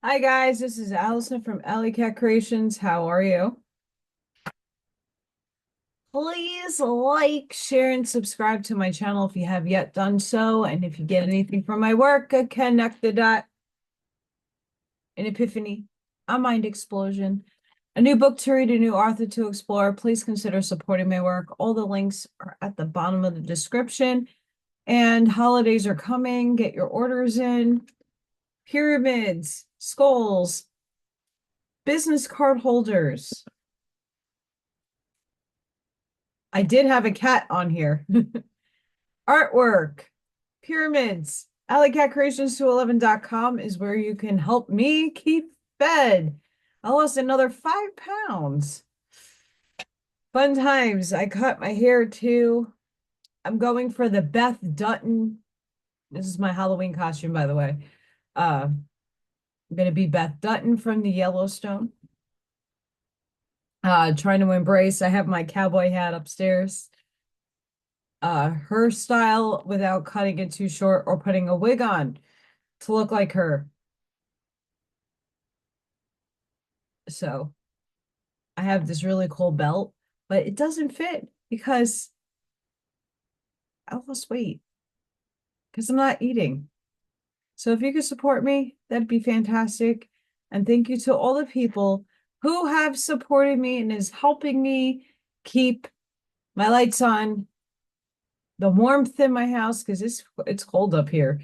Hi guys, this is Allison from Alley Cat Creations. How are you? Please like, share, and subscribe to my channel if you have yet done so. And if you get anything from my work, connect the dot, an epiphany, a mind explosion, a new book to read, a new author to explore, please consider supporting my work. All the links are at the bottom of the description. And holidays are coming. Get your orders in. Pyramids, skulls, business card holders. I did have a cat on here. Artwork, pyramids, alleycatcreations211.com is where you can help me keep fed. I lost another 5 pounds. Fun times. I cut my hair too. I'm going for the Beth Dutton. This is my Halloween costume, by the way. I'm going to be Beth Dutton from the Yellowstone. Trying to embrace. I have my cowboy hat upstairs. Her style without cutting it too short or putting a wig on to look like her. So I have this really cool belt, but it doesn't fit because I lost weight because I'm not eating. So if you could support me, that'd be fantastic. And thank you to all the people who have supported me and is helping me keep my lights on, the warmth in my house because it's cold up here.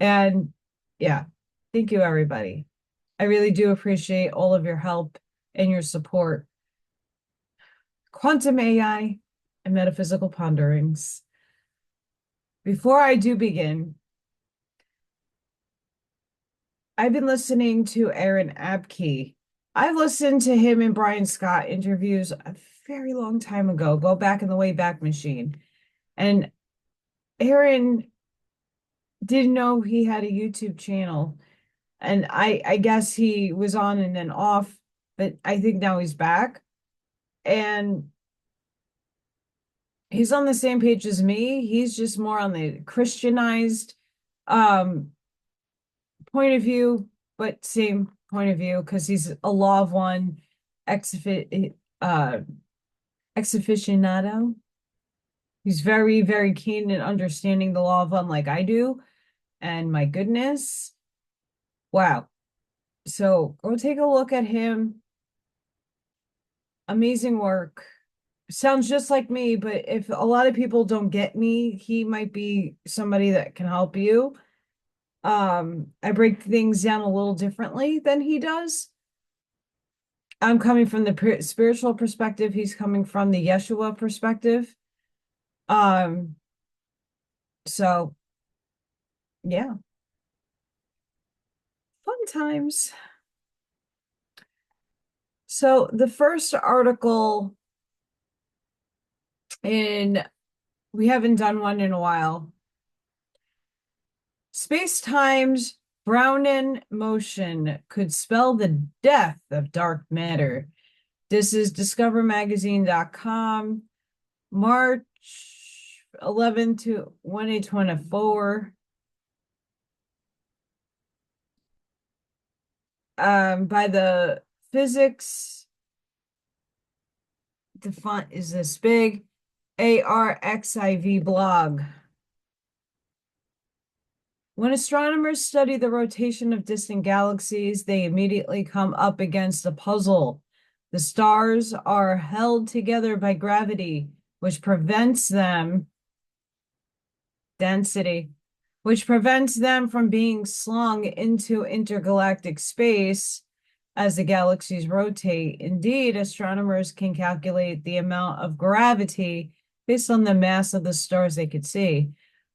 And yeah, thank you everybody. I really do appreciate all of your help and your support. Quantum AI and metaphysical ponderings. Before I do begin, I've been listening to Aaron Abke. I've listened to him and Brian Scott interviews a very long time ago, go back in the Wayback Machine. And Aaron didn't know he had a YouTube channel. And I guess he was on and then off, but I think now he's back. And he's on the same page as me. He's just more on the Christianized um point of view, but same point of view because he's a law of one ex uh ex aficionado. He's very, very keen in understanding the law of one like I do. And my goodness, wow. So go take a look at him. Amazing work. Sounds just like me, but if a lot of people don't get me, he might be somebody that can help you. I break things down a little differently than he does. I'm coming from the spiritual perspective. He's coming from the Yeshua perspective. Um, so yeah, fun times. So the first article in we haven't done one in a while. Space-time's Brownian motion could spell the death of dark matter. This is discovermagazine.com, March 11 to 2024. By the physics, the font is this big, ARXIV blog. When astronomers study the rotation of distant galaxies, they immediately come up against a puzzle. The stars are held together by gravity, which prevents them, density, which prevents them from being slung into intergalactic space as the galaxies rotate. Indeed, astronomers can calculate the amount of gravity based on the mass of the stars they could see.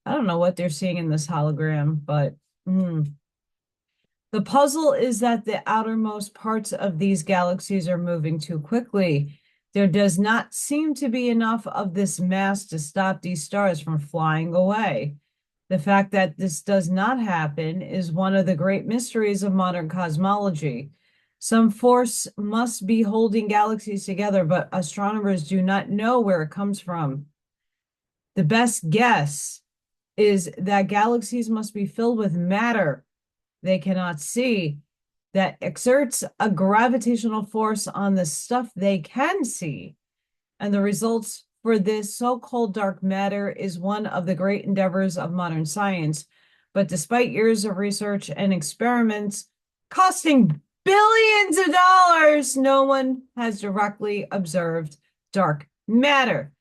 I don't know what they're seeing in this hologram, but the puzzle is that the outermost parts of these galaxies are moving too quickly. There does not seem to be enough of this mass to stop these stars from flying away. The fact that this does not happen is one of the great mysteries of modern cosmology. Some force must be holding galaxies together, but astronomers do not know where it comes from. The best guess is that galaxies must be filled with matter they cannot see. that exerts a gravitational force on the stuff they can see. And the results for this so-called dark matter is one of the great endeavors of modern science. But despite years of research and experiments costing billions of dollars, no one has directly observed dark matter.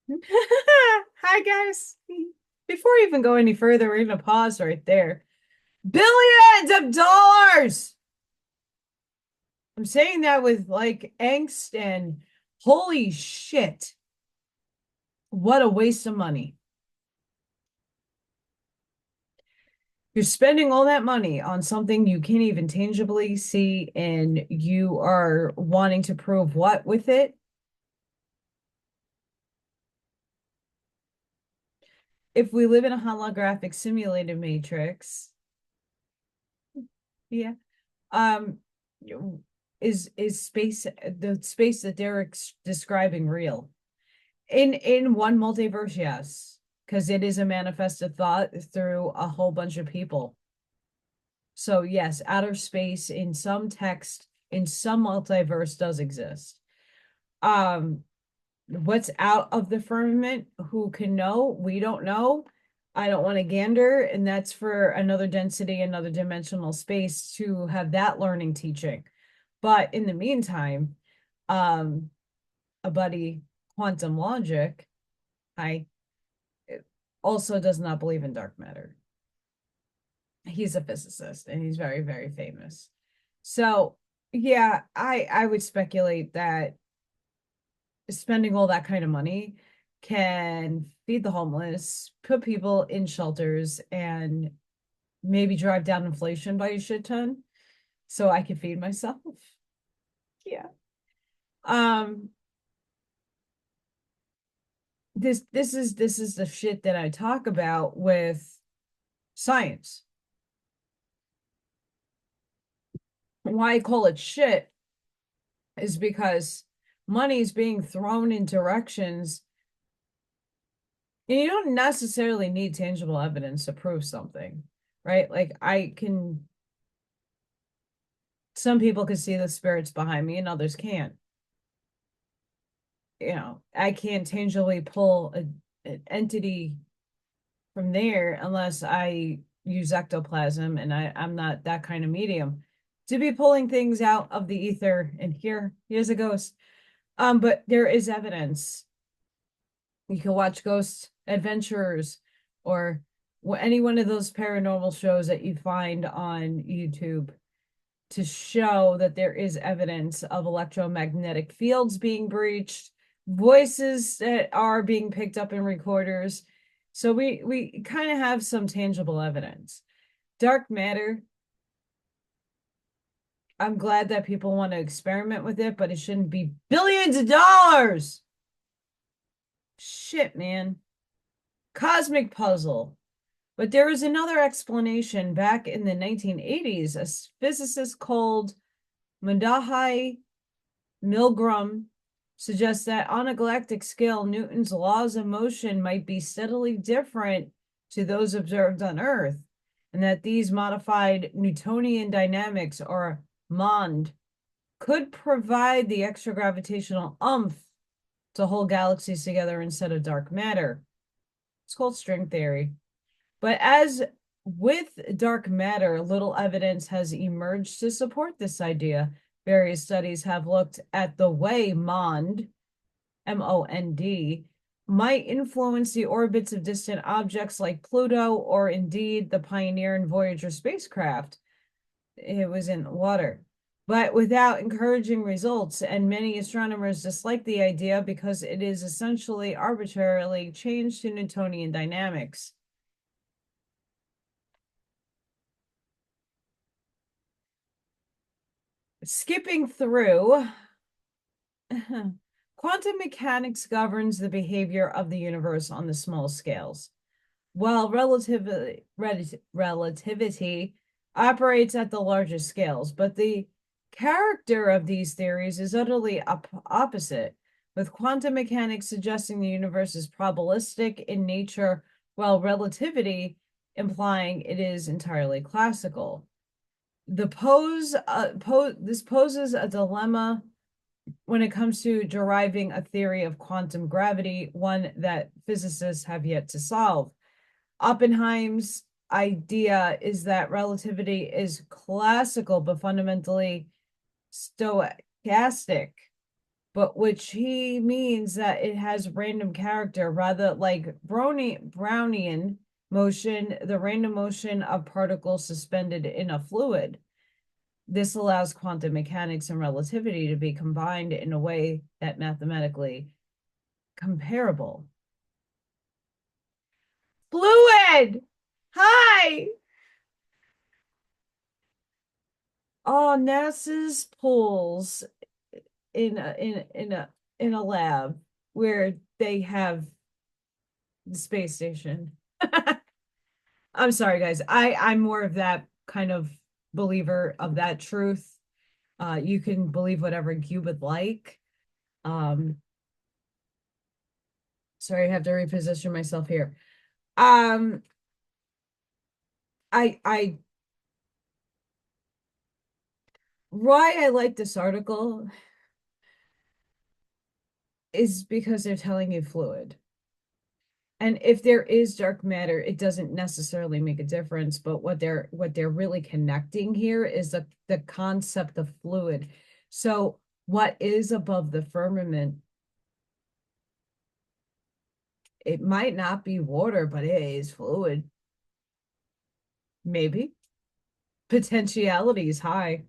Hi, guys. Before we even go any further, we're going to pause right there. Billions of dollars! I'm saying that with like angst and holy shit. What a waste of money. You're spending all that money on something you can't even tangibly see, and you are wanting to prove what with it? If we live in a holographic simulated matrix, yeah, um, is space the space that they're describing real? In one multiverse, yes, because it is a manifested thought through a whole bunch of people. So yes, outer space in some text in some multiverse does exist. Um, what's out of the firmament? Who can know? We don't know. I don't want to gander, and that's for another density, another dimensional space to have that learning teaching. But in the meantime, a buddy, quantum logic, I also does not believe in dark matter. He's a physicist and he's very, very famous. So yeah, I would speculate that spending all that kind of money can feed the homeless, put people in shelters, and maybe drive down inflation by a shit ton so I can feed myself. Yeah. Um this is the shit that I talk about with science. Why I call it shit is because money is being thrown in directions. And you don't necessarily need tangible evidence to prove something, right? Like some people can see the spirits behind me and others can't. You know, I can't tangibly pull an entity from there unless I use ectoplasm, and I'm not that kind of medium to be pulling things out of the ether and here's a ghost. But there is evidence. You can watch Ghost Adventurers or any one of those paranormal shows that you find on YouTube to show that there is evidence of electromagnetic fields being breached, voices that are being picked up in recorders. So we kind of have some tangible evidence. Dark matter, I'm glad that people want to experiment with it, but it shouldn't be billions of dollars. Shit, man. Cosmic puzzle. But there is another explanation. Back in the 1980s, a physicist called Mundahai Milgram suggests that on a galactic scale, Newton's laws of motion might be steadily different to those observed on Earth, and that these modified Newtonian dynamics, or MOND, could provide the extra gravitational oomph to hold galaxies together instead of dark matter. It's called string theory. But as with dark matter, little evidence has emerged to support this idea. Various studies have looked at the way MOND, MOND, might influence the orbits of distant objects like Pluto or indeed the Pioneer and Voyager spacecraft. It was in water, but without encouraging results, and many astronomers dislike the idea because it is essentially arbitrarily changed to Newtonian dynamics. Skipping through, quantum mechanics governs the behavior of the universe on the small scales, while relativity operates at the larger scales. But the character of these theories is utterly opposite, with quantum mechanics suggesting the universe is probabilistic in nature, while relativity implying it is entirely classical. This poses a dilemma when it comes to deriving a theory of quantum gravity, one that physicists have yet to solve. Oppenheim's idea is that relativity is classical but fundamentally stochastic, but which he means that it has random character, rather like Brownian motion, the random motion of particles suspended in a fluid. This allows quantum mechanics and relativity to be combined in a way that mathematically comparable. Fluid! Hi! Oh, NASA's pools in a lab where they have the space station. I'm sorry, guys. I'm more of that kind of believer of that truth. You can believe whatever you would like. Um, sorry, I have to reposition myself here. Um, I why I like this article is because they're telling you fluid. And if there is dark matter, it doesn't necessarily make a difference. But what they're really connecting here is the concept of fluid. So what is above the firmament, it might not be water, but it is fluid. Maybe. Potentiality is high.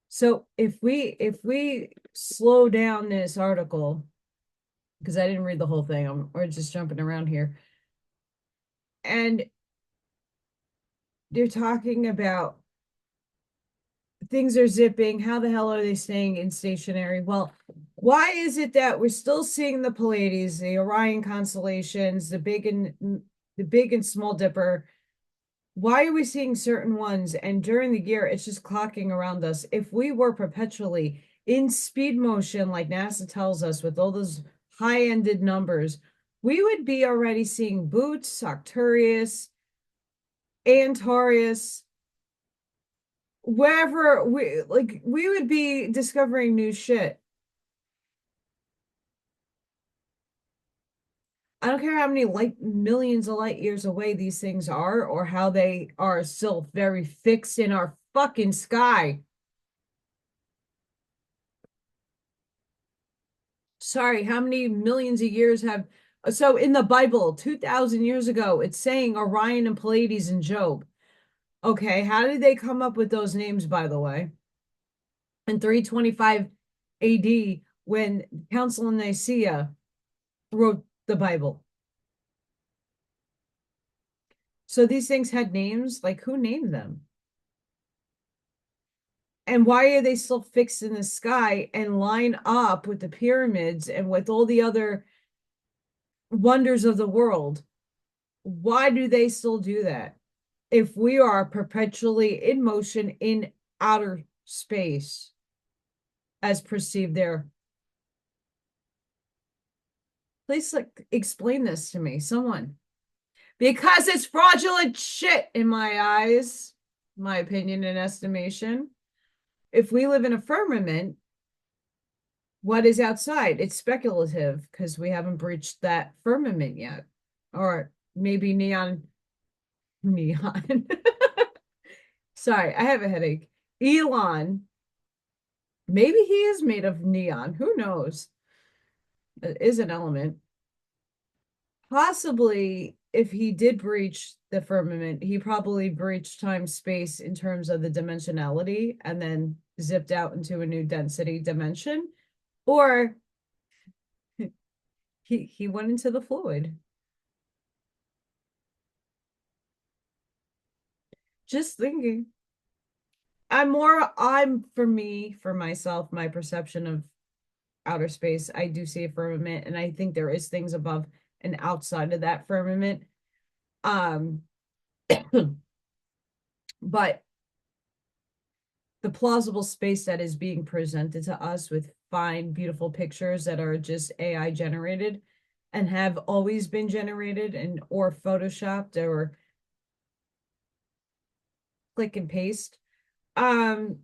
So if we slow down this article, because I didn't read the whole thing, we're just jumping around here. And they're talking about things are zipping. How the hell are they staying in stationary? Well, why is it that we're still seeing the Pleiades, the Orion constellations, the big and small dipper? Why are we seeing certain ones? And during the year, it's just clocking around us. If we were perpetually in speed motion, like NASA tells us, with all those high-ended numbers, we would be already seeing Boots, Arcturus, Antares, wherever we would be discovering new shit. I don't care how many light millions of light years away these things are, or how they are still very fixed in our fucking sky. Sorry, how many millions of years have so in the Bible, 2000 years ago, it's saying Orion and Pleiades and Job. Okay, how did they come up with those names, by the way? In 325 AD, when Council of Nicaea wrote the Bible. So these things had names, like who named them? And why are they still fixed in the sky and line up with the pyramids and with all the other wonders of the world? Why do they still do that? If we are perpetually in motion in outer space as perceived there. Please explain this to me, someone. Because it's fraudulent shit in my eyes, my opinion and estimation. If we live in a firmament, what is outside? It's speculative because we haven't breached that firmament yet. Or maybe neon. Sorry, I have a headache. Elon, maybe he is made of neon. Who knows? It is an element. Possibly, if he did breach the firmament, he probably breached time space in terms of the dimensionality and then zipped out into a new density dimension. Or he went into the fluid. Just thinking. For myself, my perception of outer space, I do see a firmament, and I think there is things above and outside of that firmament. Um, but the plausible space that is being presented to us with fine, beautiful pictures that are just AI generated, and have always been generated and or photoshopped or click and paste. Um,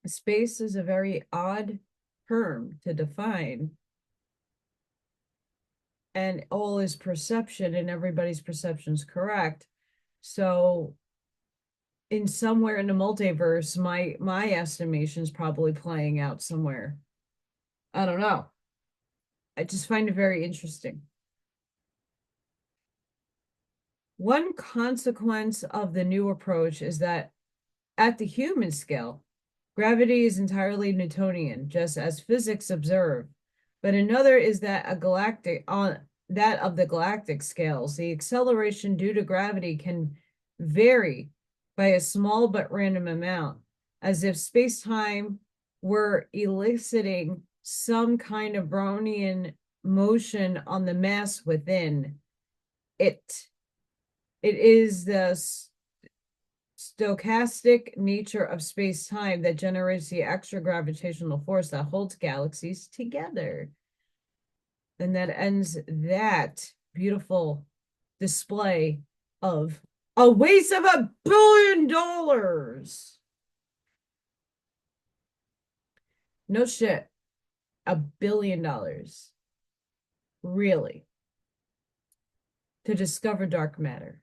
Space is a very odd term to define, and all is perception, and everybody's perception is correct. So in somewhere in the multiverse, my estimation is probably playing out somewhere. I don't know. I just find it very interesting. One consequence of the new approach is that at the human scale, gravity is entirely Newtonian, just as physics observe. But another is that a galactic on that of the galactic scales, the acceleration due to gravity can vary by a small but random amount, as if space-time were eliciting some kind of Brownian motion on the mass within it. It is the stochastic nature of space-time that generates the extra gravitational force that holds galaxies together. And that ends that beautiful display of a waste of $1 billion. No shit. $1 billion. Really. To discover dark matter.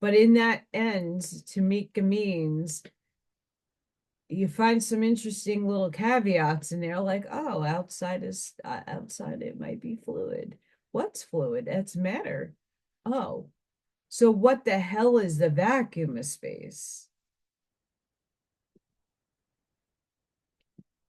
But in that end, to make a means, you find some interesting little caveats in there, like, oh, outside it might be fluid. What's fluid? That's matter. Oh, so what the hell is the vacuum of space?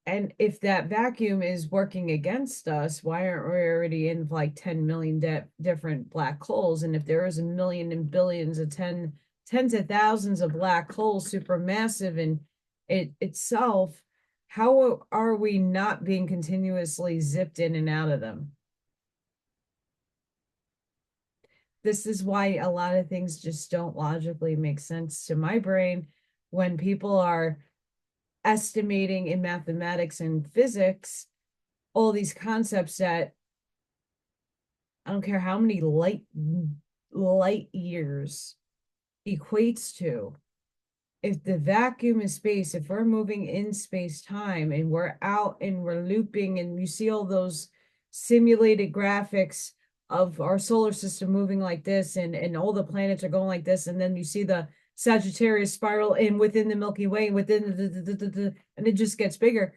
And if that vacuum is working against us, why aren't we already in like 10 million different black holes? And if there is a million and billions of tens of thousands of black holes, supermassive in it itself, how are we not being continuously zipped in and out of them? This is why a lot of things just don't logically make sense to my brain when people are estimating in mathematics and physics all these concepts that I don't care how many light years equates to. If the vacuum is space, if we're moving in space time and we're out and we're looping, and you see all those simulated graphics of our solar system moving like this, and all the planets are going like this, and then you see the Sagittarius spiral in within the Milky Way, within and it just gets bigger.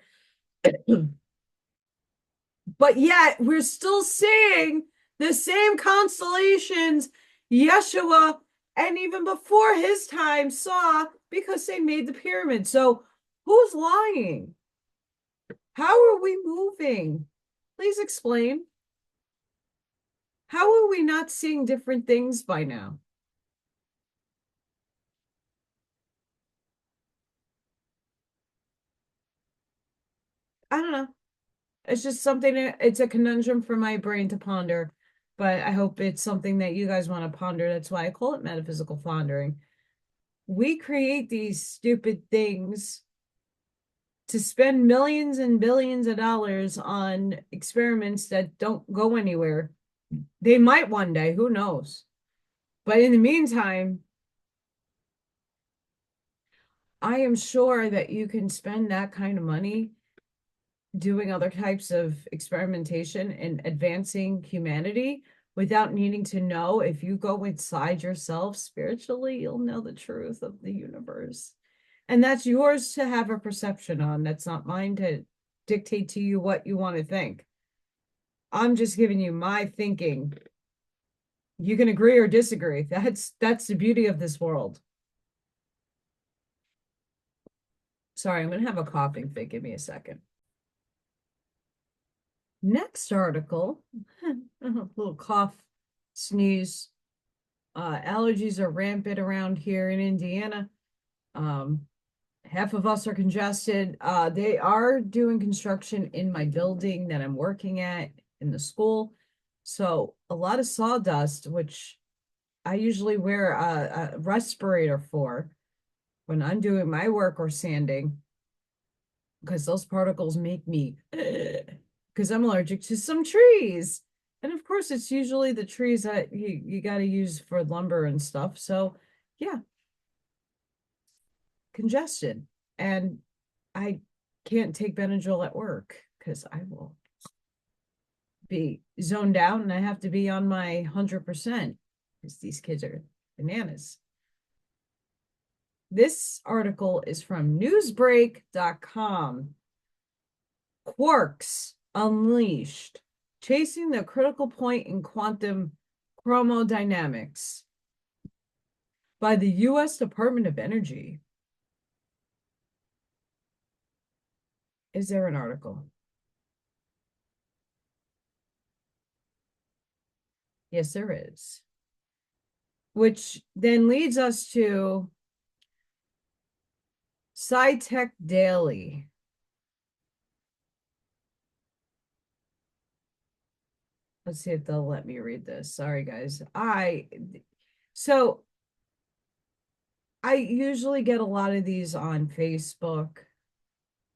But yet we're still seeing the same constellations Yeshua and even before his time saw, because they made the pyramid. So who's lying? How are we moving? Please explain. How are we not seeing different things by now? I don't know. It's just something, it's a conundrum for my brain to ponder, but I hope it's something that you guys want to ponder. That's why I call it metaphysical pondering. We create these stupid things to spend millions and billions of dollars on experiments that don't go anywhere. They might one day, who knows? But in the meantime, I am sure that you can spend that kind of money doing other types of experimentation and advancing humanity without needing to know. If you go inside yourself spiritually, you'll know the truth of the universe. And that's yours to have a perception on. That's not mine to dictate to you what you want to think. I'm just giving you my thinking. You can agree or disagree. That's the beauty of this world. Sorry, I'm gonna have a coughing fit. Give me a second. Next article, a little cough, sneeze. Allergies are rampant around here in Indiana. Um, Half of us are congested. They are doing construction in my building that I'm working at in the school. So a lot of sawdust, which I usually wear a respirator for. when I'm doing my work or sanding, because those particles make me, because I'm allergic to some trees. And of course, it's usually the trees that you got to use for lumber and stuff. So, yeah, congestion. And I can't take Benadryl at work because I will be zoned out and I have to be on my 100% because these kids are bananas. This article is from newsbreak.com. Quarks Unleashed, Chasing the Critical Point in Quantum Chromodynamics by the U.S. Department of Energy. Is there an article? Yes, there is. Which then leads us to SciTech Daily. Let's see if they'll let me read this. Sorry, guys. So I usually get a lot of these on Facebook.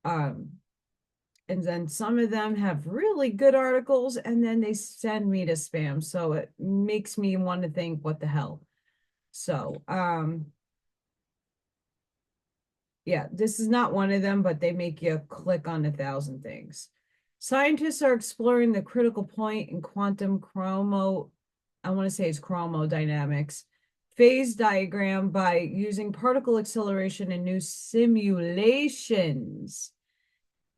And then some of them have really good articles, and then they send me to spam. So it makes me want to think, what the hell? So, yeah, this is not one of them, but they make you click on 1,000 things. Scientists are exploring the critical point in quantum I want to say it's chromodynamics, phase diagram by using particle acceleration in new simulations.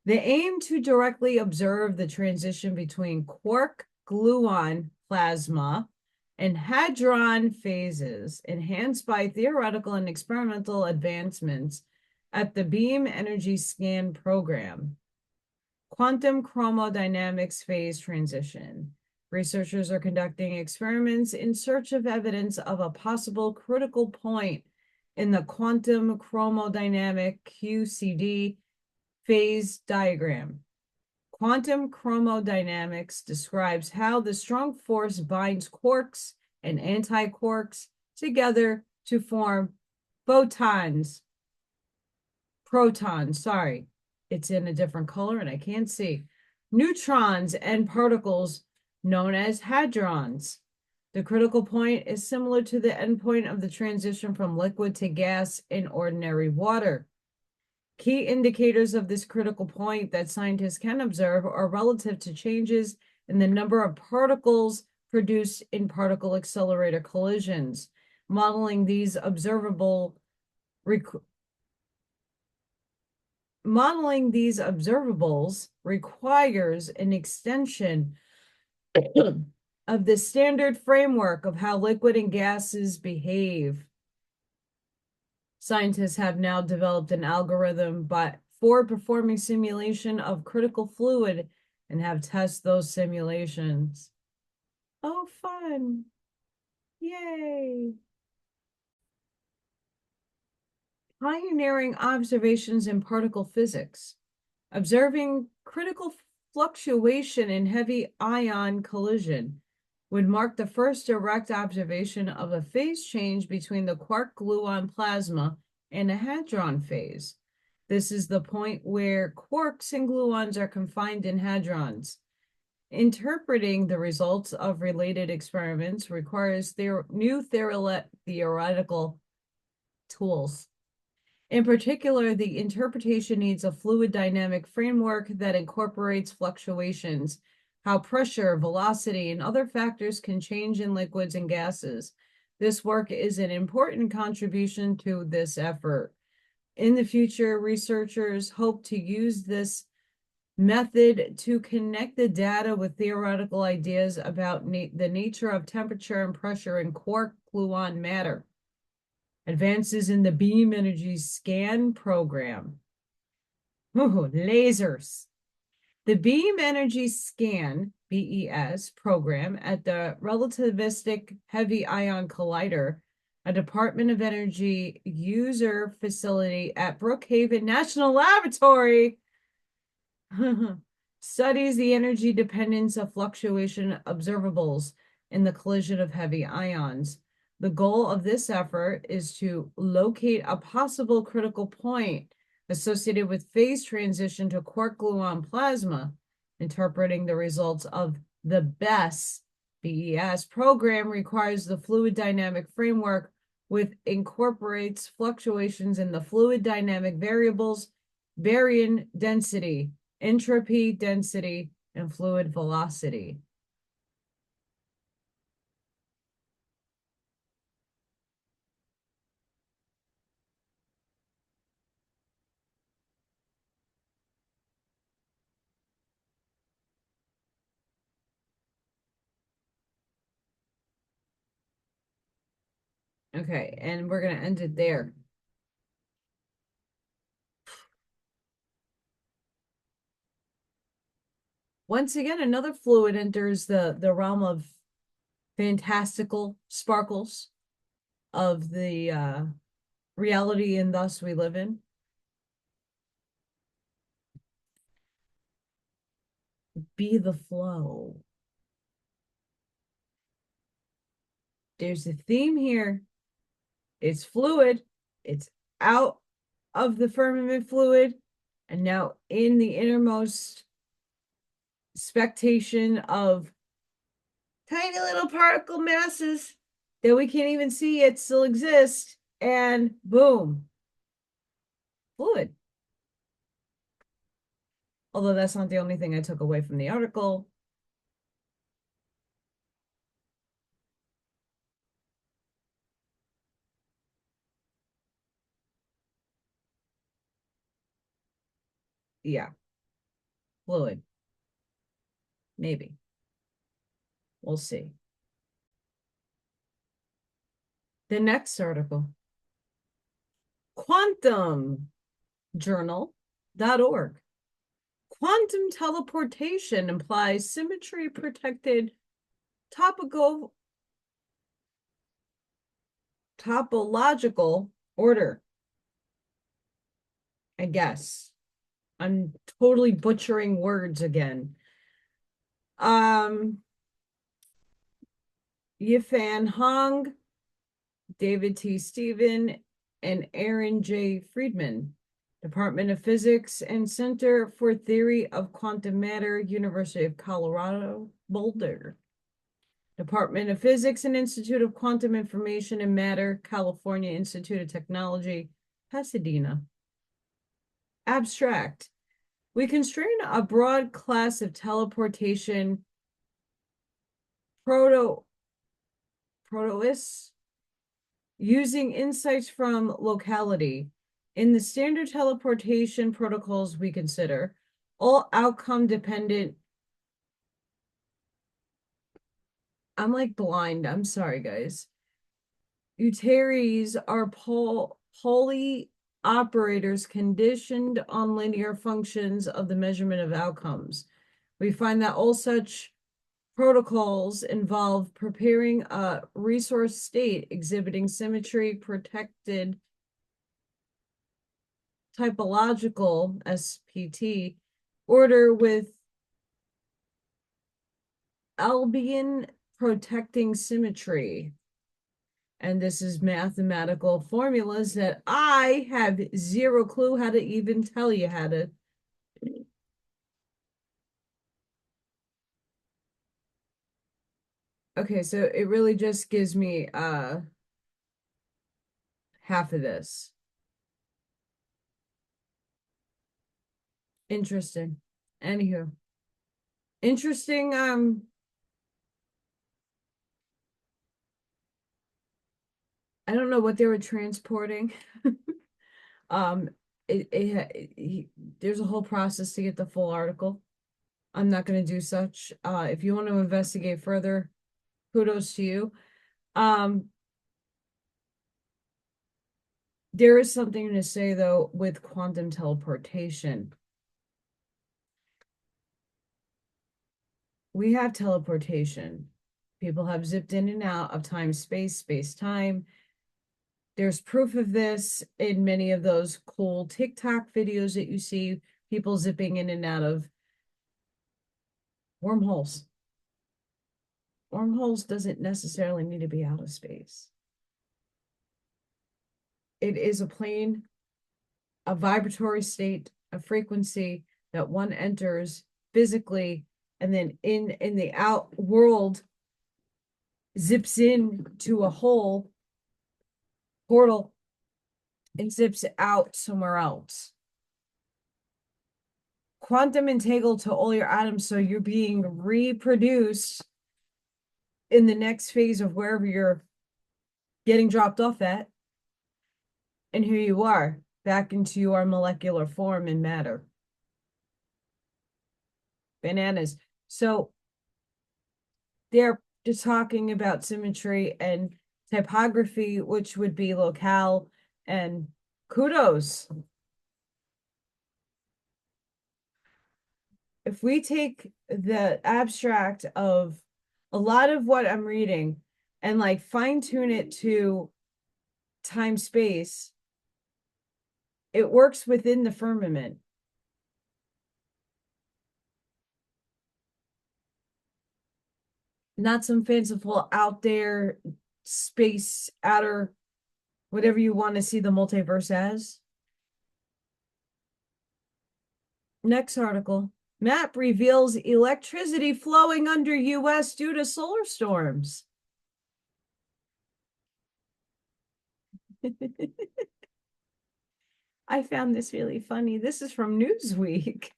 They aim to directly observe the transition between quark-gluon plasma and hadron phases, enhanced by theoretical and experimental advancements at the Beam Energy Scan program. Quantum chromodynamics phase transition. Researchers are conducting experiments in search of evidence of a possible critical point in the quantum chromodynamic QCD phase diagram. Quantum chromodynamics describes how the strong force binds quarks and antiquarks together to form protons, sorry. It's in a different color and I can't see. Neutrons and particles known as hadrons. The critical point is similar to the endpoint of the transition from liquid to gas in ordinary water. Key indicators of this critical point that scientists can observe are relative to changes in the number of particles produced in particle accelerator collisions. Modeling these observables requires an extension of the standard framework of how liquid and gases behave. Scientists have now developed an algorithm for performing simulation of critical fluid and have tested those simulations. Oh, fun. Yay. Pioneering observations in particle physics. Observing critical fluctuation in heavy ion collision would mark the first direct observation of a phase change between the quark-gluon plasma and a hadron phase. This is the point where quarks and gluons are confined in hadrons. Interpreting the results of related experiments requires new theoretical tools. In particular, the interpretation needs a fluid dynamic framework that incorporates fluctuations, how pressure, velocity, and other factors can change in liquids and gases. This work is an important contribution to this effort. In the future, researchers hope to use this method to connect the data with theoretical ideas about the nature of temperature and pressure in quark-gluon matter. Advances in the Beam Energy Scan program. Ooh, lasers. The Beam Energy Scan, BES, program at the Relativistic Heavy Ion Collider, a Department of Energy user facility at Brookhaven National Laboratory, studies the energy dependence of fluctuation observables in the collision of heavy ions. The goal of this effort is to locate a possible critical point associated with phase transition to quark-gluon plasma, interpreting the results of the BESS program requires the fluid dynamic framework, which incorporates fluctuations in the fluid dynamic variables, baryon density, entropy density, and fluid velocity. Okay, and we're going to end it there. Once again, another fluid enters the realm of fantastical sparkles of the reality and thus we live in. Be the flow. There's a theme here. It's fluid. It's out of the firmament fluid and now in the innermost expectation of tiny little particle masses that we can't even see yet still exist, and boom, fluid. Although that's not the only thing I took away from the article. Yeah, fluid. Maybe. We'll see. The next article. Quantum Journal.org. Quantum teleportation implies symmetry protected topological order. I guess. I'm totally butchering words again. Yifan Hong, David T. Stephen, and Aaron J. Friedman, Department of Physics and Center for Theory of Quantum Matter, University of Colorado, Boulder. Department of Physics and Institute of Quantum Information and Matter, California Institute of Technology, Pasadena. Abstract. We constrain a broad class of teleportation protoists using insights from locality. In the standard teleportation protocols we consider, all outcome dependent. I'm like blind. I'm sorry, guys. Utaries are Pauli operators conditioned on linear functions of the measurement of outcomes. We find that all such protocols involve preparing a resource state exhibiting symmetry protected typological SPT order with Albion protecting symmetry. And this is mathematical formulas that I have zero clue how to even tell you how to. Okay, so it really just gives me half of this. Interesting. Anywho. Interesting, I don't know what they were transporting. There's a whole process to get the full article. I'm not going to do such. If you want to investigate further, kudos to you. There is something to say, though, with quantum teleportation. We have teleportation. People have zipped in and out of time, space, time. There's proof of this in many of those cool TikTok videos that you see, people zipping in and out of wormholes. Wormholes doesn't necessarily need to be out of space. it is a plane, a vibratory state, a frequency that one enters physically, and then in the out world zips in to a hole portal and zips out somewhere else. Quantum integral to all your atoms, so you're being reproduced in the next phase of wherever you're getting dropped off at. And here you are, back into your molecular form in matter. Bananas. So they're just talking about symmetry and typography, which would be locale, and kudos. If we take the abstract of a lot of what I'm reading and like fine tune it to time space, it works within the firmament. Not some fanciful out there space, outer, whatever you want to see the multiverse as. Next article. Map reveals electricity flowing under US due to solar storms. I found this really funny. This is from Newsweek.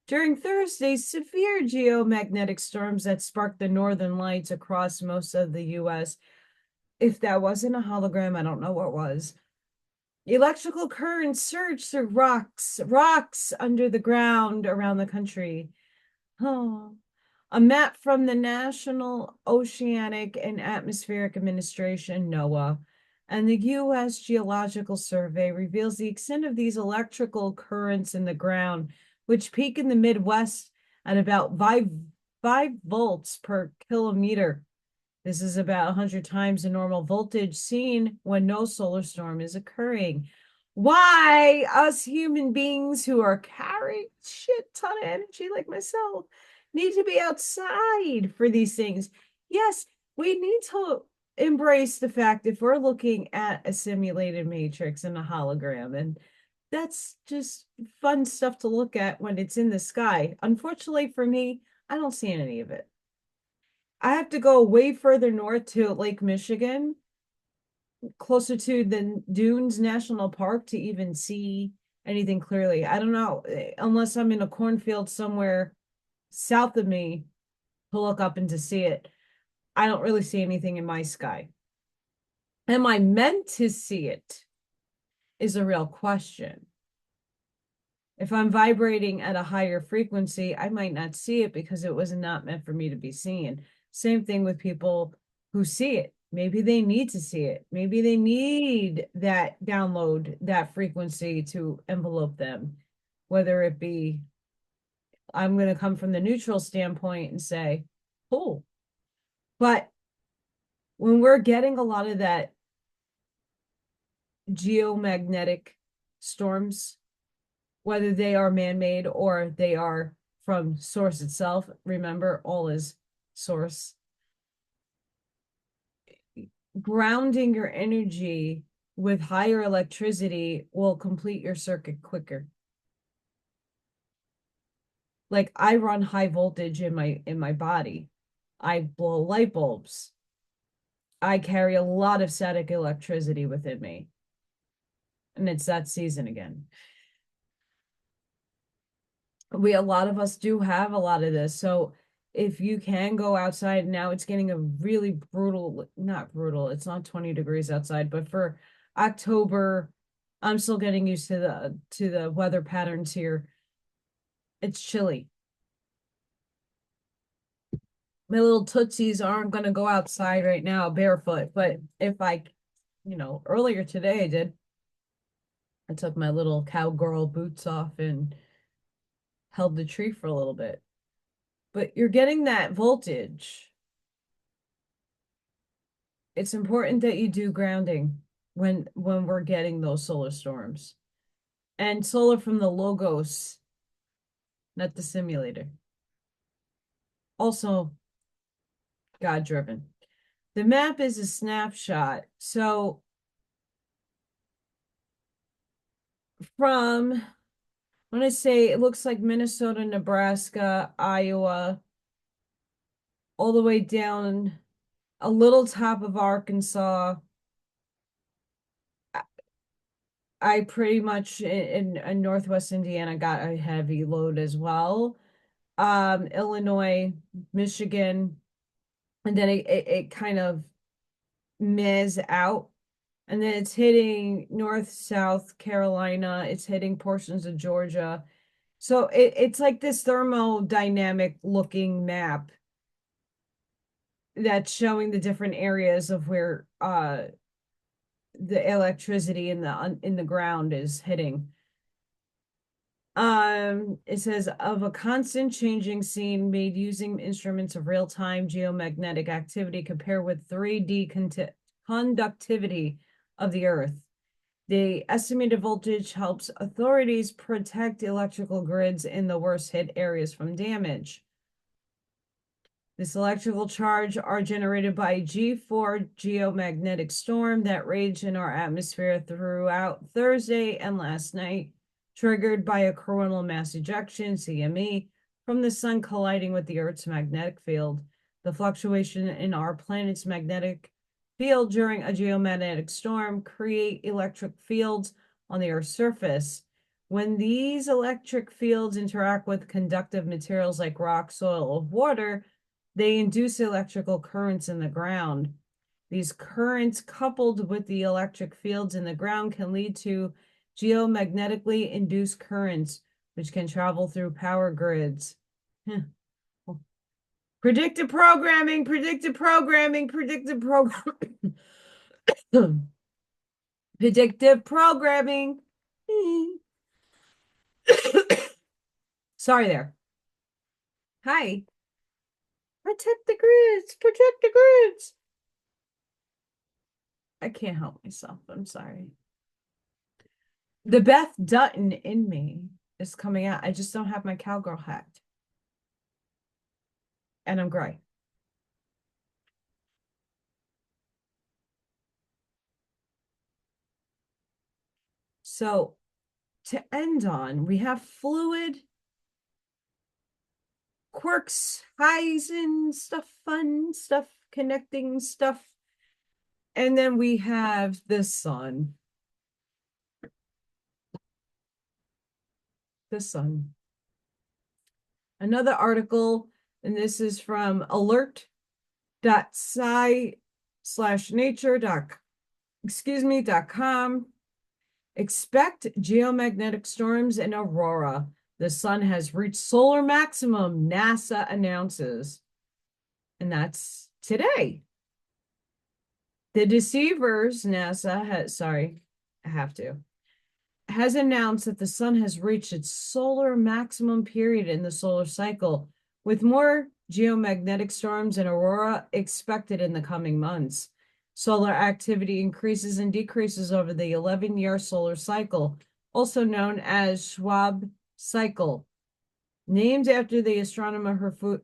During Thursday's severe geomagnetic storms that sparked the northern lights across most of the US, if that wasn't a hologram, I don't know what was. Electrical currents surged through rocks under the ground around the country. Oh. A map from the National Oceanic and Atmospheric Administration, NOAA, and the U.S. Geological Survey reveals the extent of these electrical currents in the ground, which peak in the Midwest at about 5 volts per kilometer. This is about 100 times the normal voltage seen when no solar storm is occurring. Why us human beings who are carrying shit ton of energy like myself need to be outside for these things? Yes, we need to embrace the fact if we're looking at a simulated matrix and a hologram, and that's just fun stuff to look at when it's in the sky. Unfortunately for me, I don't see any of it. I have to go way further north to Lake Michigan, closer to the Dunes National Park to even see anything clearly. I don't know, unless I'm in a cornfield somewhere south of me to look up and to see it. I don't really see anything in my sky. Am I meant to see it? Is a real question. If I'm vibrating at a higher frequency, I might not see it because it was not meant for me to be seen. Same thing with people who see it. Maybe they need to see it. Maybe they need that download, that frequency to envelope them, whether it be, I'm going to come from the neutral standpoint and say, cool. But when we're getting a lot of that geomagnetic storms, whether they are man-made or they are from source itself, remember, all is source. Grounding your energy with higher electricity will complete your circuit quicker. Like I run high voltage in my body. I blow light bulbs. I carry a lot of static electricity within me. And it's that season again. A lot of us do have a lot of this. So if you can go outside now, it's getting a really brutal, not brutal, it's not 20 degrees outside, but for October, I'm still getting used to the weather patterns here. It's chilly. My little tootsies aren't going to go outside right now barefoot, but if I, earlier today I did. I took my little cowgirl boots off and held the tree for a little bit. But you're getting that voltage. It's important that you do grounding when we're getting those solar storms. And solar from the logos, not the simulator. Also God driven. The map is a snapshot. So from, I want to say it looks like Minnesota, Nebraska, Iowa, all the way down a little top of Arkansas. I pretty much in Northwest Indiana got a heavy load as well. Illinois, Michigan, and then it kind of miz out. And then it's hitting North, South Carolina. It's hitting portions of Georgia. So it's like this thermodynamic looking map that's showing the different areas of where the electricity in the ground is hitting. It says of a constant changing scene made using instruments of real-time geomagnetic activity compared with 3D conductivity of the Earth. The estimated voltage helps authorities protect electrical grids in the worst hit areas from damage. This electrical charge are generated by G4 geomagnetic storm that raged in our atmosphere throughout Thursday and last night, triggered by a coronal mass ejection, CME, from the sun colliding with the Earth's magnetic field. The fluctuation in our planet's magnetic field during a geomagnetic storm create electric fields on the Earth's surface. When these electric fields interact with conductive materials like rock, soil, or water, they induce electrical currents in the ground. These currents, coupled with the electric fields in the ground, can lead to geomagnetically induced currents, which can travel through power grids. Predictive programming, predictive programming, predictive programming. Predictive programming. Sorry there. Hi. Protect the grids, protect the grids. I can't help myself. I'm sorry. The Beth Dutton in me is coming out. I just don't have my cowgirl hat. And I'm gray. So to end on, we have fluid, quirks, highs and stuff, fun stuff, connecting stuff. And then we have the sun. The sun. Another article, and this is from alert.sci/nature.com. Expect geomagnetic storms in Aurora. The sun has reached solar maximum, NASA announces. And that's today. The deceivers, NASA has announced that the sun has reached its solar maximum period in the solar cycle, with more geomagnetic storms in Aurora expected in the coming months. Solar activity increases and decreases over the 11-year solar cycle, also known as Schwabe cycle, named after the astronomer who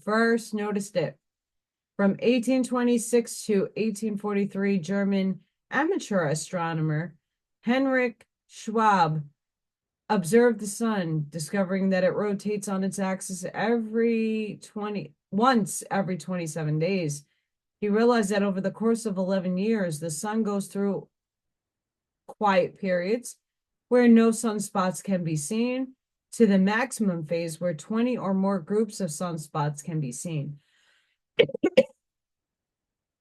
first noticed it. From 1826 to 1843, German amateur astronomer Heinrich Schwabe observed the sun, discovering that it rotates on its axis once every 27 days. He realized that over the course of 11 years, the sun goes through quiet periods where no sunspots can be seen to the maximum phase where 20 or more groups of sunspots can be seen.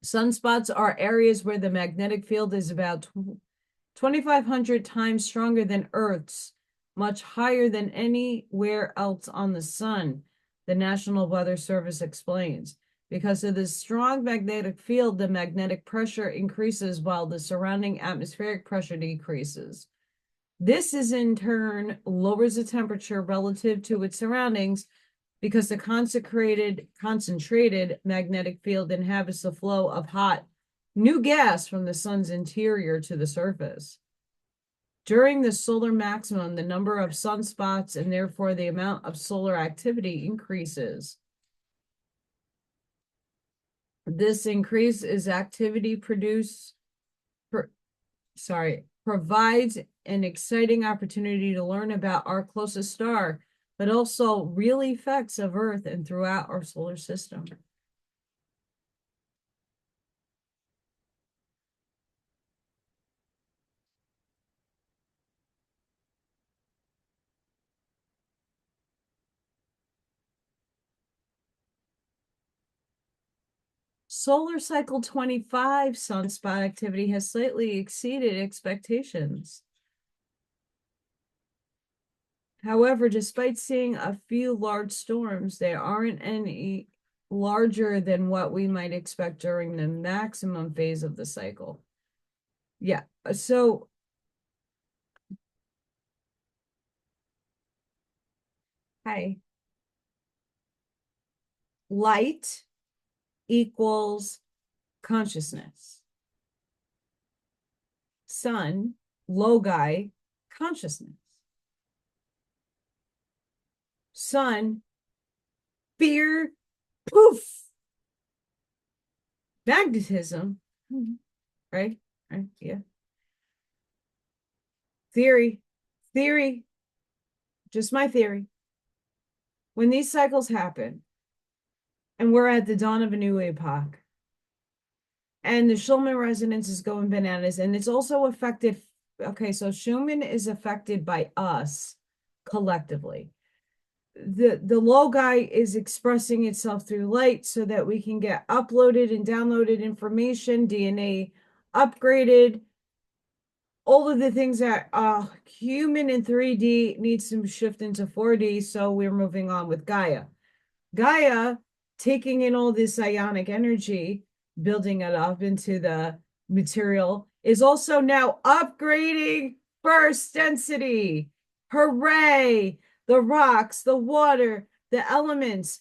Sunspots are areas where the magnetic field is about 2,500 times stronger than Earth's, much higher than anywhere else on the sun, the National Weather Service explains. Because of this strong magnetic field, the magnetic pressure increases while the surrounding atmospheric pressure decreases. This is in turn lowers the temperature relative to its surroundings because the concentrated magnetic field inhibits the flow of hot, new gas from the sun's interior to the surface. During the solar maximum, the number of sunspots and therefore the amount of solar activity increases. This increase is activity produced provides an exciting opportunity to learn about our closest star, but also real effects of Earth and throughout our solar system. Solar cycle 25 sunspot activity has slightly exceeded expectations. However, despite seeing a few large storms, they aren't any larger than what we might expect during the maximum phase of the cycle. Yeah, so hi. Light equals consciousness. Sun, logi, consciousness. Sun, fear, poof, magnetism, right? Right? Yeah. Theory, just my theory. When these cycles happen, and we're at the dawn of a new epoch, and the Schumann resonance is going bananas, and it's also affected. Okay, so Schumann is affected by us collectively. The logi is expressing itself through light so that we can get uploaded and downloaded information, DNA upgraded, all of the things that human in 3D needs to shift into 4D. So we're moving on with Gaia. Gaia taking in all this ionic energy, building it up into the material, is also now upgrading burst density. Hooray! The rocks, the water, the elements,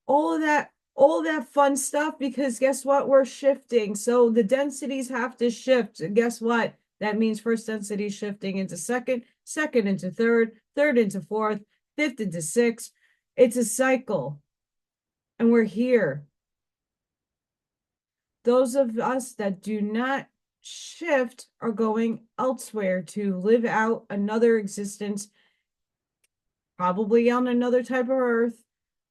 all of that fun stuff, because guess what? We're shifting. So the densities have to shift. And guess what? That means first density shifting into second, second into third, third into fourth, fifth into sixth. It's a cycle. And we're here. Those of us that do not shift are going elsewhere to live out another existence, probably on another type of Earth,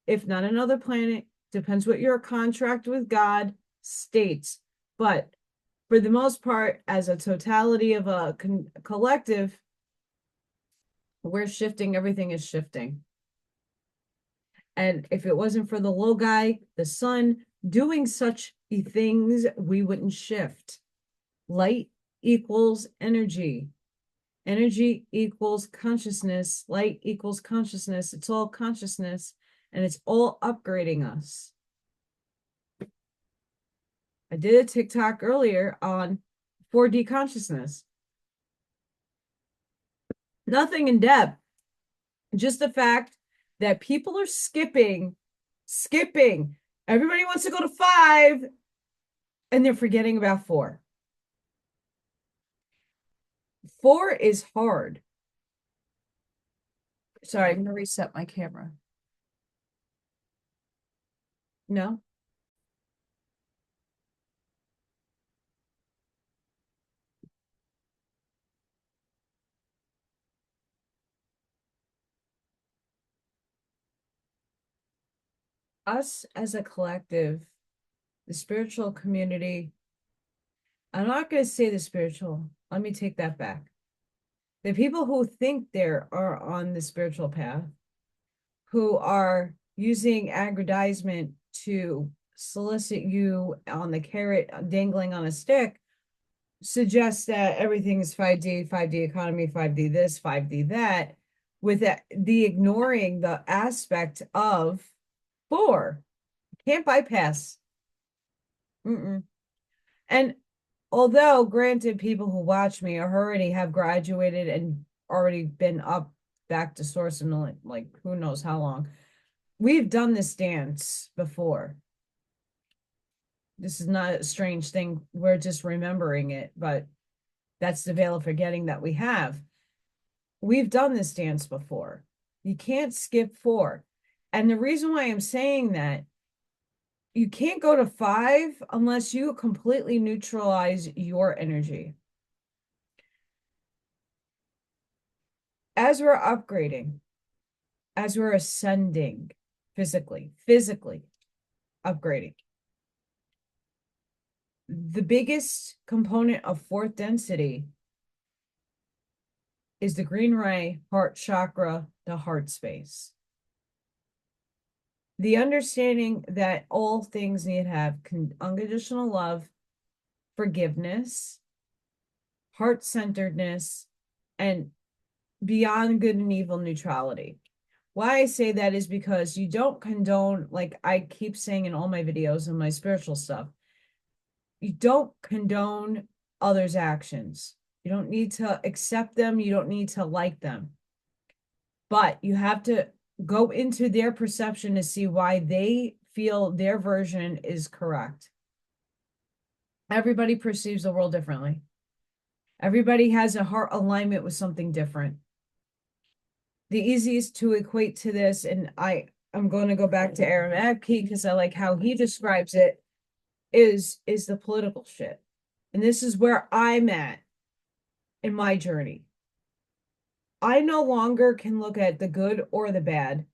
if not another planet. Depends what your contract with God states. But for the most part, as a totality of a collective, we're shifting. Everything is shifting. And if it wasn't for the logi, the sun, doing such things, we wouldn't shift. Light equals energy. Energy equals consciousness. Light equals consciousness. It's all consciousness, and it's all upgrading us. I did a TikTok earlier on 4D consciousness. Nothing in depth, just the fact that people are skipping. Everybody wants to go to 5, and they're forgetting about 4. 4 is hard. Sorry, I'm going to reset my camera. No? Us as a collective, the spiritual community, I'm not going to say the spiritual, let me take that back. The people who think they are on the spiritual path, who are using aggrandizement to solicit you on the carrot dangling on a stick, suggests that everything is 5D, 5D economy, 5D this, 5D that, with the ignoring the aspect of 4. Can't bypass. And although, granted, people who watch me already have graduated and already been up back to source in like who knows how long, we've done this dance before. This is not a strange thing. We're just remembering it, but that's the veil of forgetting that we have. We've done this dance before. You can't skip 4. And the reason why I'm saying that, you can't go to 5 unless you completely neutralize your energy. as we're upgrading, as we're ascending physically upgrading, the biggest component of fourth density is the green ray, heart chakra, the heart space. The understanding that all things need to have unconditional love, forgiveness, heart-centeredness, and beyond good and evil neutrality. Why I say that is because you don't condone, like I keep saying in all my videos and my spiritual stuff, you don't condone others' actions. You don't need to accept them. You don't need to like them. But you have to go into their perception to see why they feel their version is correct. Everybody perceives the world differently. Everybody has a heart alignment with something different. The easiest to equate to this, and I'm going to go back to Aaron Abke because I like how he describes it, is the political shit. And this is where I'm at in my journey. I no longer can look at the good or the bad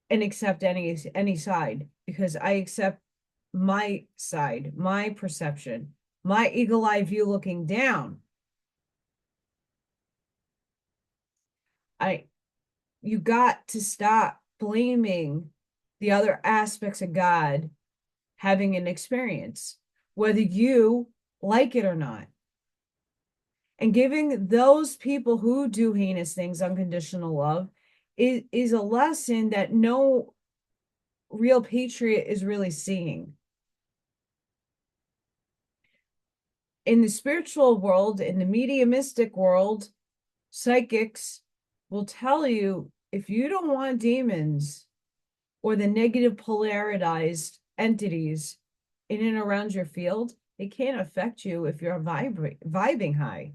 and accept any side because I accept my side, my perception, my eagle eye view looking down. You got to stop blaming the other aspects of God having an experience, whether you like it or not. And giving those people who do heinous things unconditional love is a lesson that no real patriot is really seeing. In the spiritual world, in the mediumistic world, psychics will tell you if you don't want demons or the negative polarized entities in and around your field, they can't affect you if you're vibing high.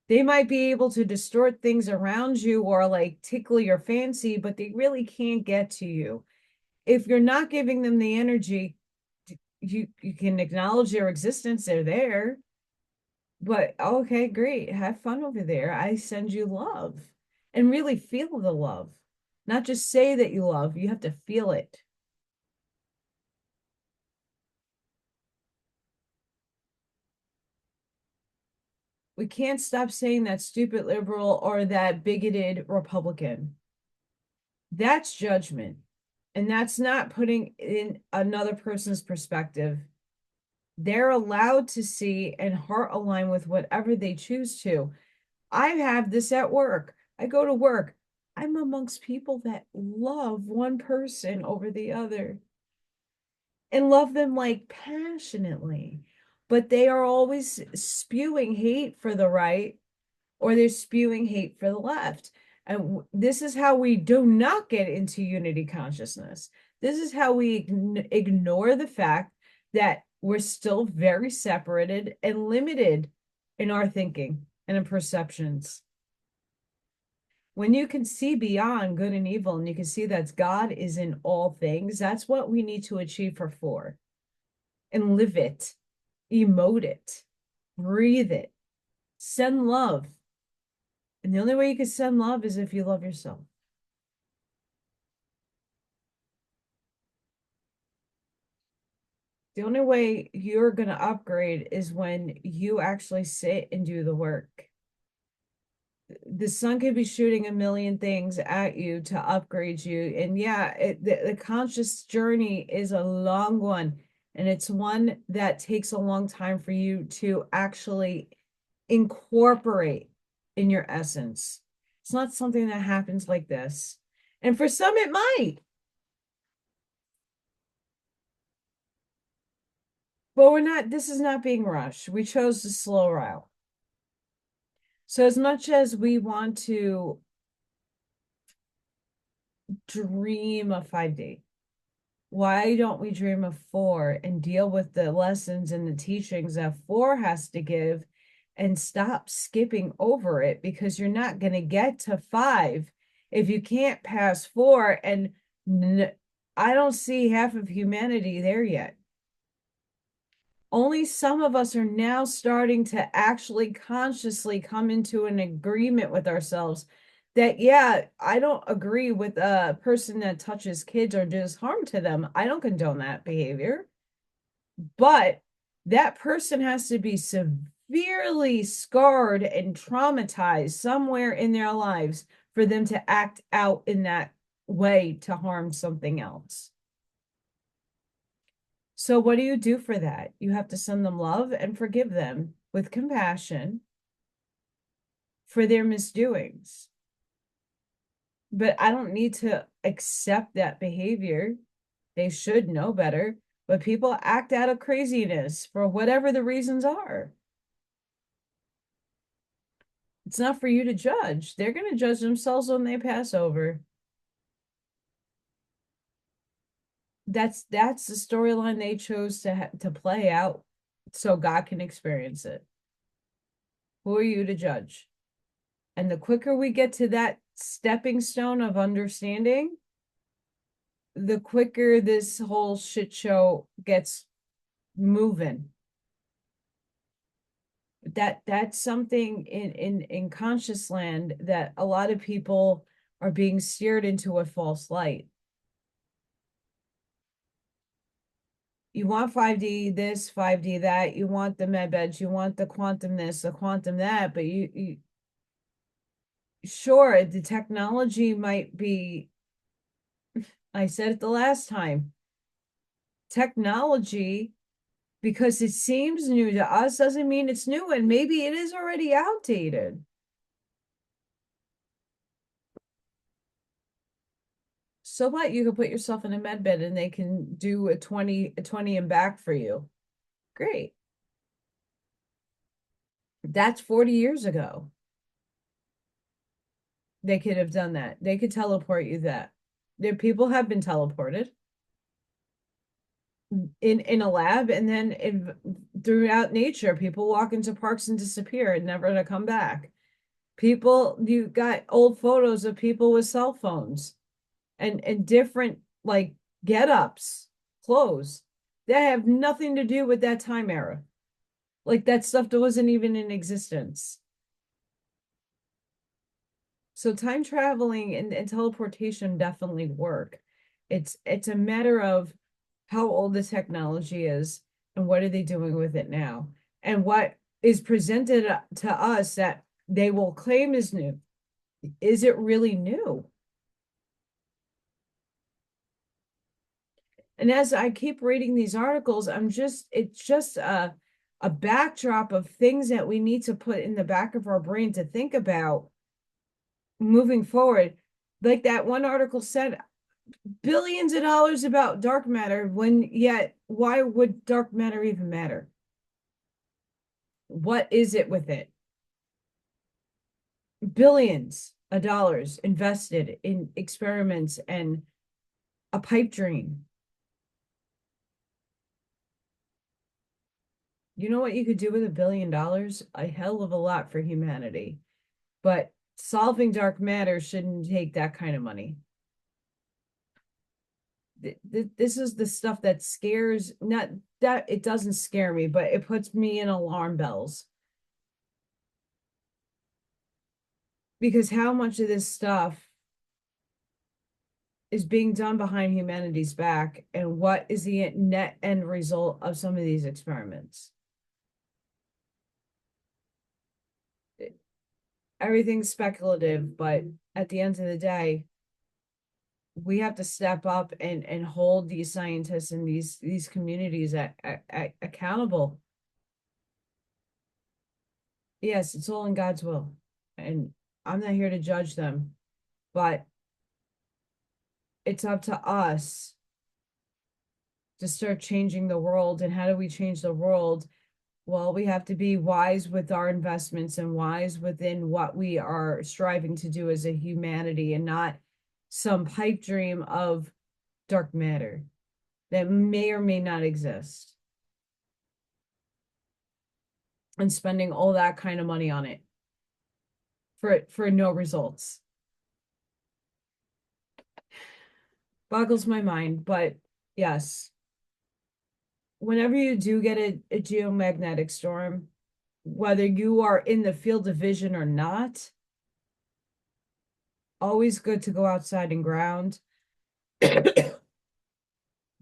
They might be able to distort things around you or like tickle your fancy, but they really can't get to you. If you're not giving them the energy, you can acknowledge their existence, they're there. But okay, great. Have fun over there. I send you love and really feel the love. Not just say that you love, you have to feel it. We can't stop saying that stupid liberal or that bigoted Republican. That's judgment. And that's not putting in another person's perspective. They're allowed to see and heart align with whatever they choose to. I have this at work. I go to work. I'm amongst people that love one person over the other and love them like passionately, but they are always spewing hate for the right or they're spewing hate for the left. And this is how we do not get into unity consciousness. This is how we ignore the fact that we're still very separated and limited in our thinking and in perceptions. When you can see beyond good and evil and you can see that God is in all things, that's what we need to achieve for four and live it, emote it, breathe it, send love. And the only way you can send love is if you love yourself. The only way you're going to upgrade is when you actually sit and do the work. The sun could be shooting a million things at you to upgrade you. And yeah, the conscious journey is a long one. And it's one that takes a long time for you to actually incorporate in your essence. It's not something that happens like this. And for some, it might. But this is not being rushed. We chose the slow route. So as much as we want to dream of 5D, why don't we dream of 4 and deal with the lessons and the teachings that 4 has to give and stop skipping over it because you're not going to get to 5 if you can't pass 4. And I don't see half of humanity there yet. Only some of us are now starting to actually consciously come into an agreement with ourselves that, yeah, I don't agree with a person that touches kids or does harm to them. I don't condone that behavior. But that person has to be severely scarred and traumatized somewhere in their lives for them to act out in that way to harm something else. So, what do you do for that? You have to send them love and forgive them with compassion for their misdoings. But I don't need to accept that behavior. They should know better. But people act out of craziness for whatever the reasons are. It's not for you to judge. They're going to judge themselves when they pass over. That's the storyline they chose to play out so God can experience it. Who are you to judge? And the quicker we get to that stepping stone of understanding, the quicker this whole shit show gets moving. That's something in conscious land that a lot of people are being steered into a false light. You want 5D this, 5D that, you want the med beds, you want the quantum this, the quantum that, but you sure, the technology might be, I said it the last time, technology, because it seems new to us, doesn't mean it's new, and maybe it is already outdated. So what? You can put yourself in a med bed and they can do a 20 and back for you. Great. That's 40 years ago. They could have done that. They could teleport you that. There people have been teleported in a lab, and then throughout nature, people walk into parks and disappear and never to come back. People, you got old photos of people with cell phones and different like get-ups, clothes that have nothing to do with that time era. Like that stuff that wasn't even in existence. So time traveling and teleportation definitely work. It's a matter of how old the technology is and what are they doing with it now, and what is presented to us that they will claim is new. Is it really new? And as I keep reading these articles, it's just a backdrop of things that we need to put in the back of our brain to think about moving forward. Like that one article said, billions of dollars about dark matter, when yet why would dark matter even matter? What is it with it? Billions of dollars invested in experiments and a pipe dream. You know what you could do with $1 billion? A hell of a lot for humanity. But solving dark matter shouldn't take that kind of money. This is the stuff that scares, not that it doesn't scare me, but it puts me in alarm bells. Because how much of this stuff is being done behind humanity's back, and what is the net end result of some of these experiments? Everything's speculative, but at the end of the day, we have to step up and hold these scientists and these communities accountable. Yes, it's all in God's will, and I'm not here to judge them, but it's up to us to start changing the world. And how do we change the world? Well, we have to be wise with our investments and wise within what we are striving to do as a humanity, and not some pipe dream of dark matter that may or may not exist, and spending all that kind of money on it for no results. Boggles my mind, but yes. whenever you do get a geomagnetic storm, whether you are in the field of vision or not, always good to go outside and ground,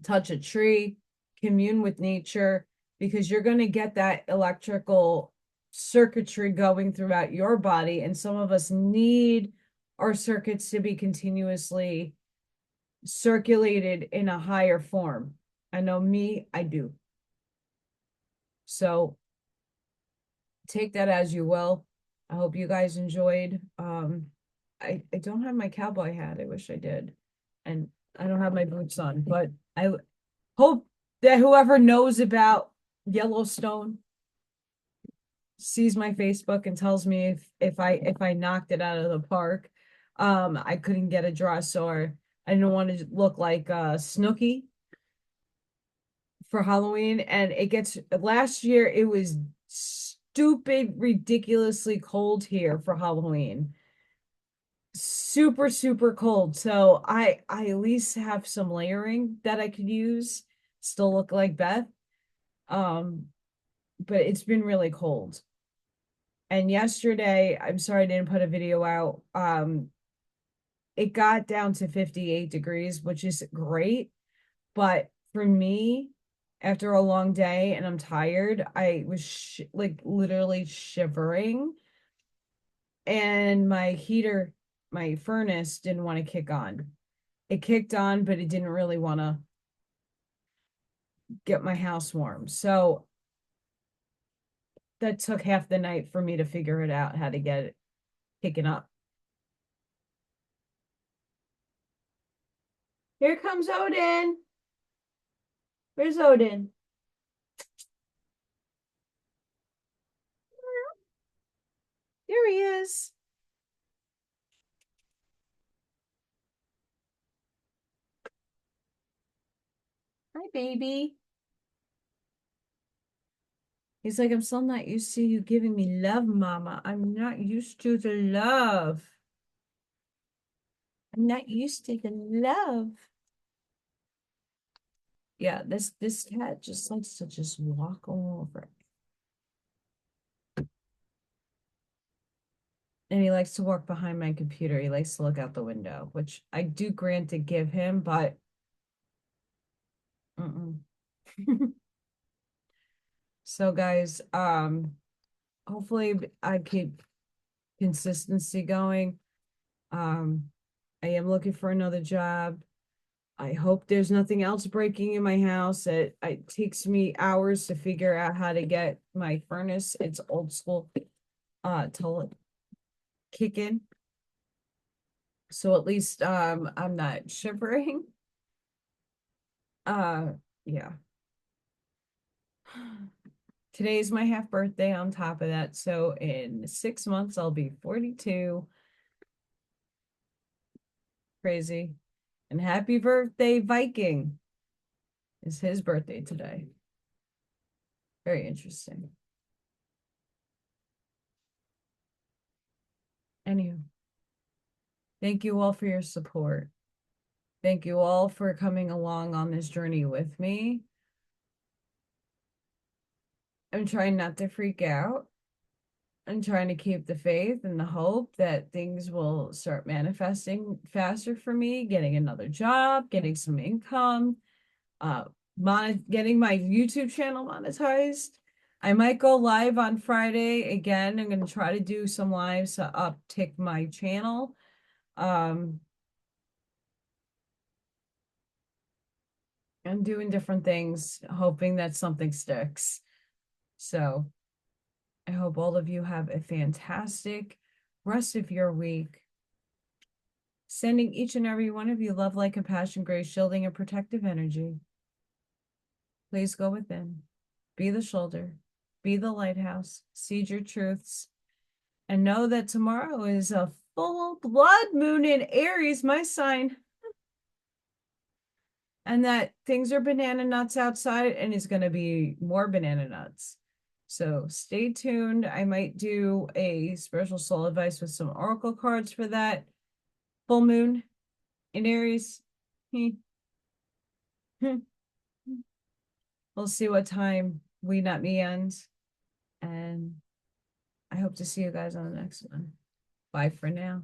touch a tree, commune with nature, because you're going to get that electrical circuitry going throughout your body. And some of us need our circuits to be continuously circulated in a higher form. I know me, I do. So take that as you will. I hope you guys enjoyed. I don't have my cowboy hat. I wish I did. And I don't have my boots on, but I hope that whoever knows about Yellowstone sees my Facebook and tells me if I knocked it out of the park. I couldn't get a dress, or I didn't want to look like Snooki for Halloween. And it gets, last year it was stupid, ridiculously cold here for Halloween. Super, super cold. So I at least have some layering that I could use, still look like Beth. Um, but it's been really cold. And yesterday, I'm sorry I didn't put a video out. It got down to 58 degrees, which is great. But for me, after a long day and I'm tired, I was like literally shivering. And my heater, my furnace didn't want to kick on. It kicked on, but it didn't really want to get my house warm. So that took half the night for me to figure it out how to get it kicking up. Here comes Odin. Where's Odin? There he is. Hi, baby. He's like, I'm still not used to you giving me love, Mama. I'm not used to the love. I'm not used to the love. Yeah, this cat just likes to just walk all over. And he likes to walk behind my computer. He likes to look out the window, which I do grant to give him, but mm-mm. So guys, hopefully I keep consistency going. Um, I am looking for another job. I hope there's nothing else breaking in my house. It takes me hours to figure out how to get my furnace, it's old school, to kick in. So at least I'm not shivering. Yeah. Today's my half birthday on top of that. So in 6 months I'll be 42. Crazy. And happy birthday, Viking. It's his birthday today. Very interesting. Anywho, thank you all for your support. Thank you all for coming along on this journey with me. I'm trying not to freak out. I'm trying to keep the faith and the hope that things will start manifesting faster for me, getting another job, getting some income, uh, getting my YouTube channel monetized. I might go live on Friday again. I'm going to try to do some lives to uptick my channel. I'm doing different things, hoping that something sticks. So I hope all of you have a fantastic rest of your week. Sending each and every one of you love, light, compassion, grace, shielding, and protective energy. Please go within. Be the shoulder. Be the lighthouse. Seed your truths. And know that tomorrow is a full blood moon in Aries, my sign. And that things are banana nuts outside, and it's going to be more banana nuts. So stay tuned. I might do a spiritual soul advice with some oracle cards for that full moon in Aries. we'll see what time We Not Me ends. And I hope to see you guys on the next one. Bye for now.